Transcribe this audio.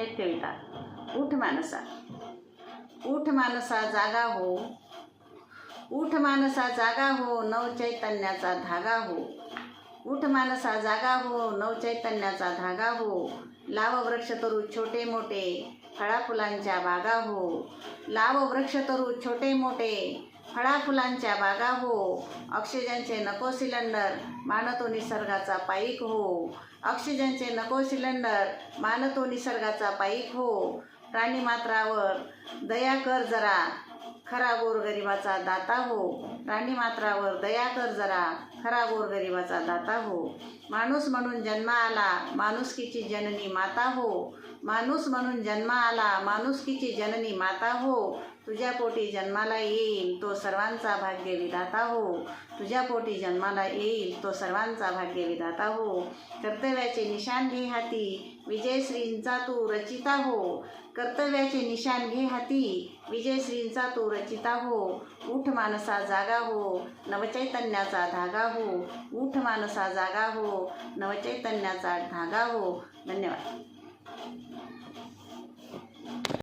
एक कविता. उठ मानसा. उठ मानसा जागा हो. उठ मानसा जागा हो, नवचैतन्याचा धागा हो. उठ मानसा जागा हो, नवचैतन्याचा धागा हो. लाव वृक्ष तरू छोटे मोठे, फळा फुलांच्या बागा हो. लाव वृक्ष तरू छोटे मोठे, फळा फुलांच्या बागा हो. ऑक्सिजनचे नको सिलेंडर, मानतो निसर्गाचा पाईक हो. ऑक्सिजनचे नको सिलेंडर, मानतो निसर्गाचा पाईक हो. प्राणीमात्रावर दया कर जरा, खरा गोरगरिबाचा दाता हो. प्राणीमात्रावर दया कर जरा, खरा गोरगरिबाचा दाता हो. माणूस म्हणून जन्मा आला, माणुसकीची जननी माता हो. माणूस म्हणून जन्मा आला, माणुसकीची जननी माता हो. तुझ्या पोटी जन्माला येईल तो सर्वांचा भाग्य विधाता हो. तुझ्या पोटी जन्माला येईल तो सर्वांचा भाग्य विधाता हो. कर्तव्याचे निशाण घे हाती, विजयश्रींचा तू रचिता हो. कर्तव्याचे निशाण घे हाती, विजयश्रींचा तू रचिता हो. उठ मानसा जागा हो, नवचैतन्याचा धागा हो. उठ मानसा जागा हो, नवचैतन्याचा धागा हो. धन्यवाद.